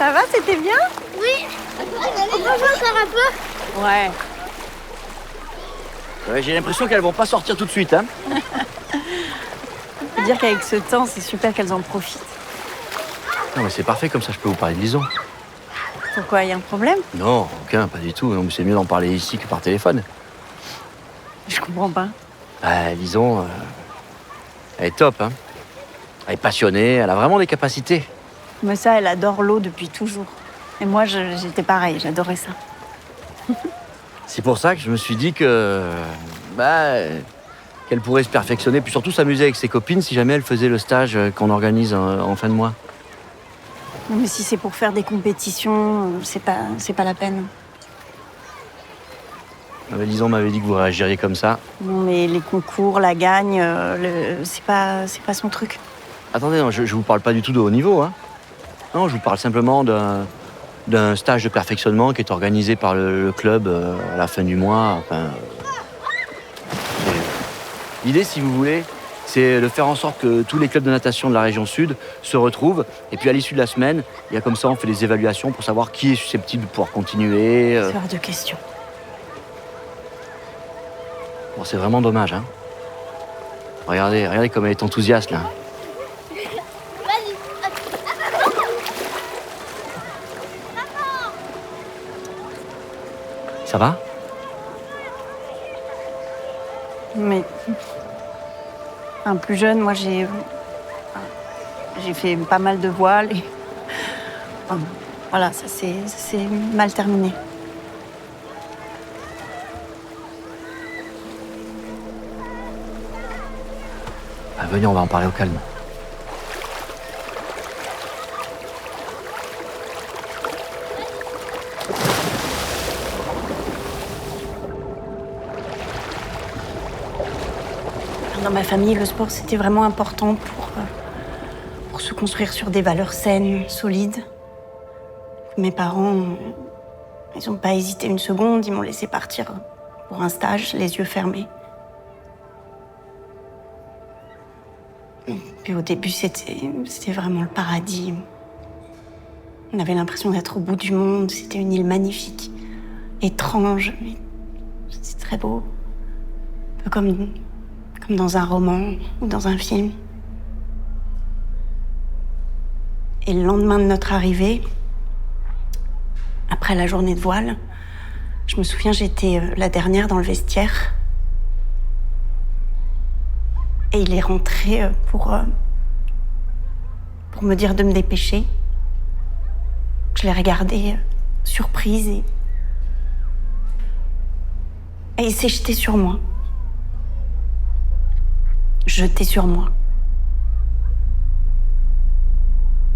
Ça va, c'était bien? Oui. On peut jouer encore un peu? Ouais. Ouais, j'ai l'impression qu'elles vont pas sortir tout de suite, hein. Faut dire qu'avec ce temps, c'est super qu'elles en profitent. Non, mais c'est parfait, comme ça je peux vous parler de Lison. Pourquoi, y a un problème? Non, aucun, pas du tout. Non, mais c'est mieux d'en parler ici que par téléphone. Je comprends pas. Lison, elle est top, hein. Elle est passionnée, elle a vraiment des capacités. Mais ça, elle adore l'eau depuis toujours. Et moi, j'étais pareil, j'adorais ça. C'est pour ça que je me suis dit que... qu'elle pourrait se perfectionner, puis surtout s'amuser avec ses copines si jamais elle faisait le stage qu'on organise en fin de mois. Non, mais si c'est pour faire des compétitions, c'est pas la peine. Lison m'avait dit que vous réagiriez comme ça. Non, mais les concours, la gagne, c'est pas son truc. Attendez, non, je vous parle pas du tout de haut niveau, hein. Non, je vous parle simplement d'un stage de perfectionnement qui est organisé par le club à la fin du mois. Enfin, l'idée, si vous voulez, c'est de faire en sorte que tous les clubs de natation de la région sud se retrouvent. Et puis à l'issue de la semaine, il y a comme ça, on fait des évaluations pour savoir qui est susceptible de pouvoir continuer. C'est hors de question. Bon, c'est vraiment dommage, hein. Regardez comme elle est enthousiaste, là. Vas-y. Ça va? Mais plus jeune, moi j'ai fait pas mal de voiles et voilà, ça s'est mal terminé. Venez, on va en parler au calme. Dans ma famille, le sport, c'était vraiment important pour se construire sur des valeurs saines, solides. Mes parents, ils n'ont pas hésité une seconde, ils m'ont laissé partir pour un stage, les yeux fermés. Puis au début, c'était vraiment le paradis. On avait l'impression d'être au bout du monde, c'était une île magnifique, étrange, mais c'était très beau. Un peu comme dans un roman ou dans un film. Et le lendemain de notre arrivée, après la journée de voile, je me souviens, j'étais la dernière dans le vestiaire. Et il est rentré pour me dire de me dépêcher. Je l'ai regardé, surprise, et il s'est jeté sur moi. Jeté sur moi.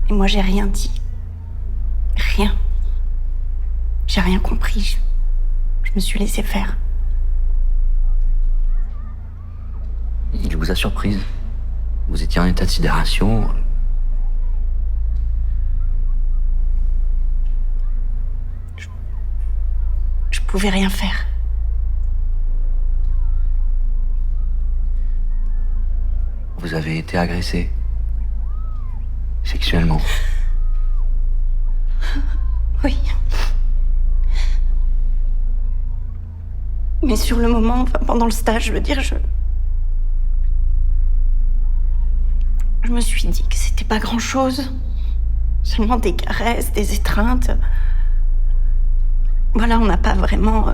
Et moi, j'ai rien dit. Rien. J'ai rien compris. Je me suis laissée faire. Il vous a surprise. Vous étiez en état de sidération. Je pouvais rien faire. Vous avez été agressé. Sexuellement. Oui. Mais sur le moment, enfin, pendant le stage, je veux dire, je me suis dit que c'était pas grand-chose. Seulement des caresses, des étreintes. Voilà, on n'a pas vraiment...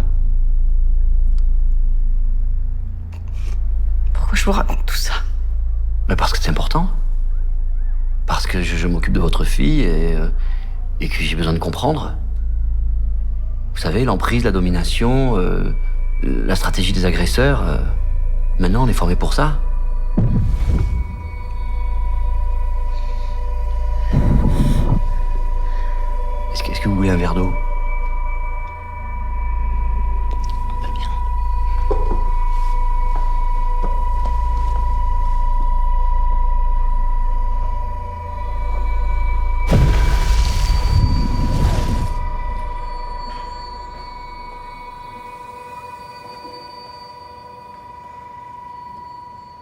Pourquoi je vous raconte tout ça? Mais parce que c'est important. Parce que je m'occupe de votre fille et que j'ai besoin de comprendre. Vous savez, l'emprise, la domination, la stratégie des agresseurs. Maintenant, on est formé pour ça. Est-ce que vous voulez un verre d'eau? Très bien.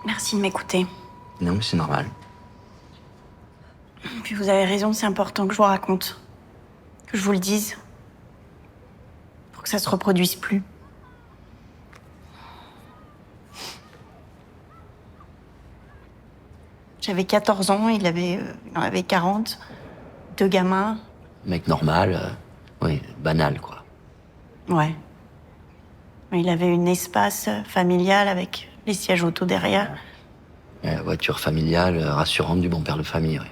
Merci de m'écouter. Non, mais c'est normal. Puis vous avez raison, c'est important que je vous raconte. que je vous le dise. Pour que ça se reproduise plus. J'avais 14 ans, il en avait 40. 2 gamins. Mec normal, oui, banal, quoi. Ouais. Il avait une espace familiale avec les sièges auto derrière. Voiture familiale, rassurante du bon père de famille, oui.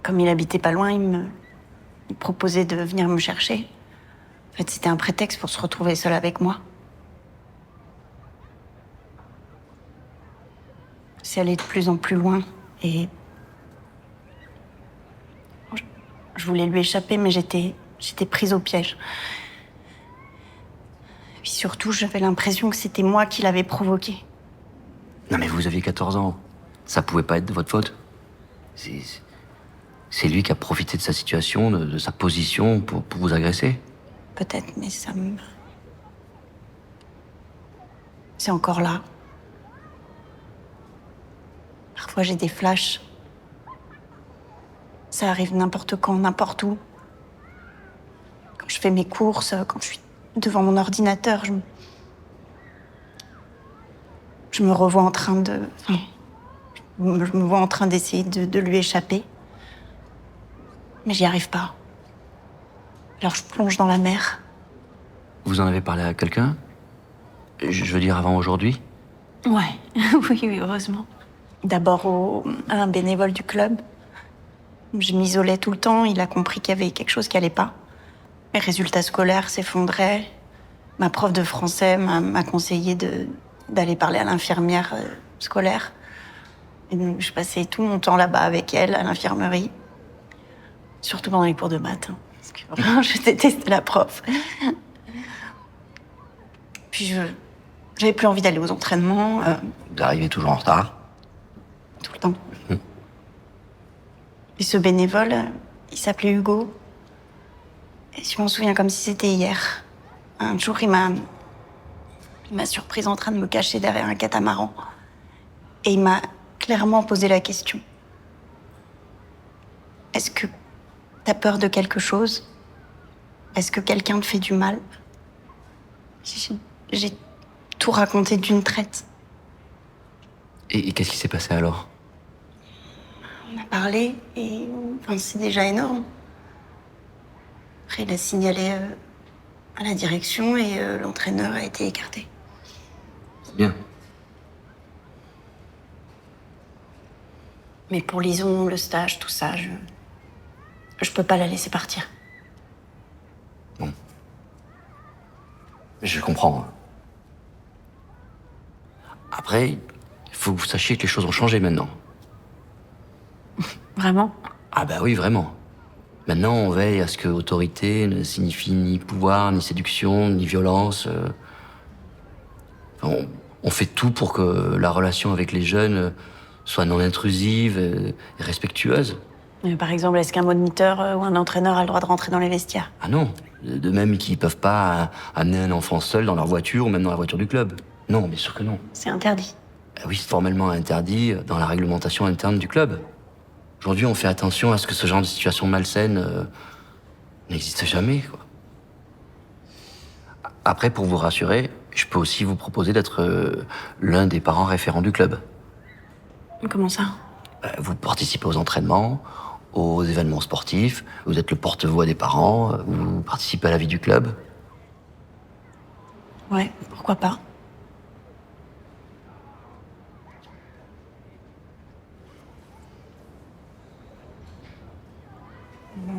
Comme il habitait pas loin, il proposait de venir me chercher. En fait, c'était un prétexte pour se retrouver seul avec moi. C'est allé de plus en plus loin et je voulais lui échapper, mais j'étais prise au piège. Et puis surtout, j'avais l'impression que c'était moi qui l'avais provoqué. Non mais vous aviez 14 ans. Ça pouvait pas être de votre faute. C'est lui qui a profité de sa situation, de sa position pour vous agresser. Peut-être, mais c'est encore là. Parfois, j'ai des flashs. Ça arrive n'importe quand, n'importe où. Quand je fais mes courses, quand je suis devant mon ordinateur, je me revois en train de... enfin, je me vois en train d'essayer de lui échapper. Mais j'y arrive pas. Alors je plonge dans la mer. Vous en avez parlé à quelqu'un? Je veux dire avant aujourd'hui? Ouais, oui, heureusement. D'abord à un bénévole du club. Je m'isolais tout le temps, il a compris qu'il y avait quelque chose qui allait pas. Mes résultats scolaires s'effondraient. Ma prof de français m'a conseillé d'aller parler à l'infirmière scolaire. Et donc, je passais tout mon temps là-bas avec elle, à l'infirmerie. Surtout pendant les cours de maths. Parce que vraiment, je détestais la prof. Puis j'avais plus envie d'aller aux entraînements. Vous arrivez toujours en retard? Tout le temps. Et ce bénévole, il s'appelait Hugo. Et je m'en souviens comme si c'était hier. Un jour, il m'a surprise en train de me cacher derrière un catamaran. Et il m'a clairement posé la question. Est-ce que t'as peur de quelque chose? Est-ce que quelqu'un te fait du mal? J'ai tout raconté d'une traite. Et qu'est-ce qui s'est passé alors? On a parlé et enfin, c'est déjà énorme. Après, il a signalé à la direction et l'entraîneur a été écarté. C'est bien. Mais pour Lison, le stage, tout ça, je peux pas la laisser partir. Bon. Je comprends. Après, il faut que vous sachiez que les choses ont changé maintenant. Vraiment? Ah bah oui, vraiment. Maintenant, on veille à ce que autorité ne signifie ni pouvoir, ni séduction, ni violence. Enfin, on fait tout pour que la relation avec les jeunes soit non intrusive et respectueuse. Par exemple, est-ce qu'un moniteur ou un entraîneur a le droit de rentrer dans les vestiaires? Ah non, de même qu'ils peuvent pas amener un enfant seul dans leur voiture ou même dans la voiture du club. Non, bien sûr que non. C'est interdit. Oui, c'est formellement interdit dans la réglementation interne du club. Aujourd'hui, on fait attention à ce que ce genre de situation malsaine n'existe jamais, quoi. Après, pour vous rassurer, je peux aussi vous proposer d'être l'un des parents référents du club. Comment ça? Vous participez aux entraînements, aux événements sportifs, vous êtes le porte-voix des parents, vous participez à la vie du club. Ouais, pourquoi pas?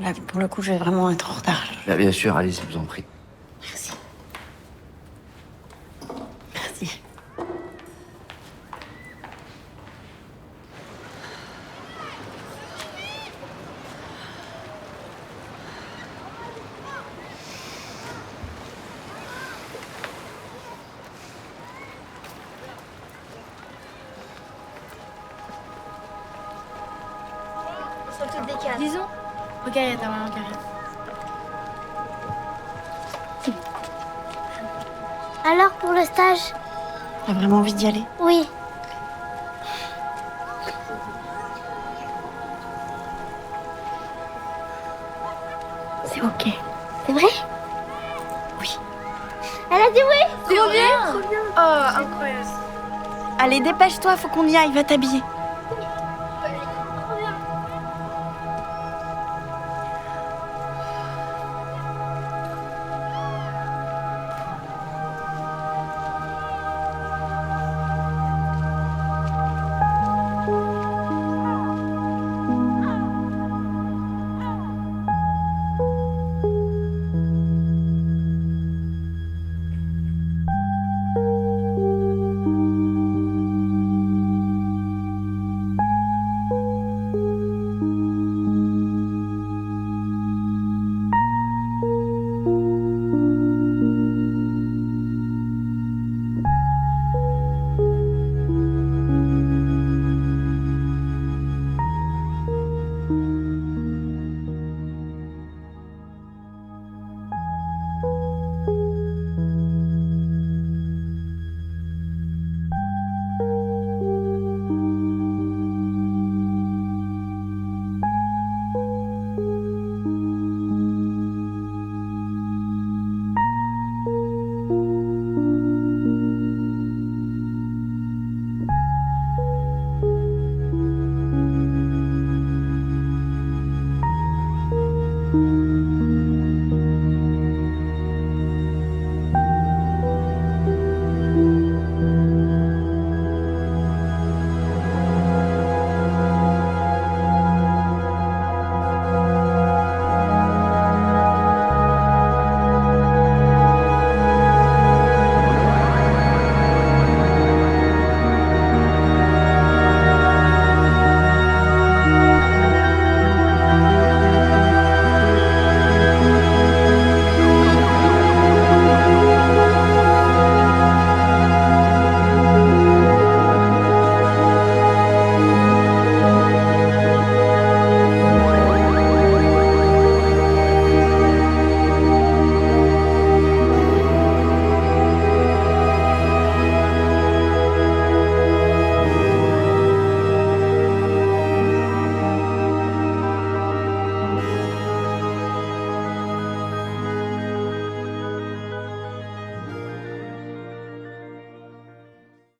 Là, pour le coup, je vais vraiment être en retard. Bien sûr, allez-y, je vous en prie. Merci. Merci. Ça te décale. Disons, regarde, il y a ta maman qui arrive. Alors pour le stage? T'as vraiment envie d'y aller? Oui. C'est ok. C'est vrai? Oui. Elle a dit oui. Trop bien. Trop bien. Oh, incroyable. Allez, dépêche-toi, faut qu'on y aille, va t'habiller.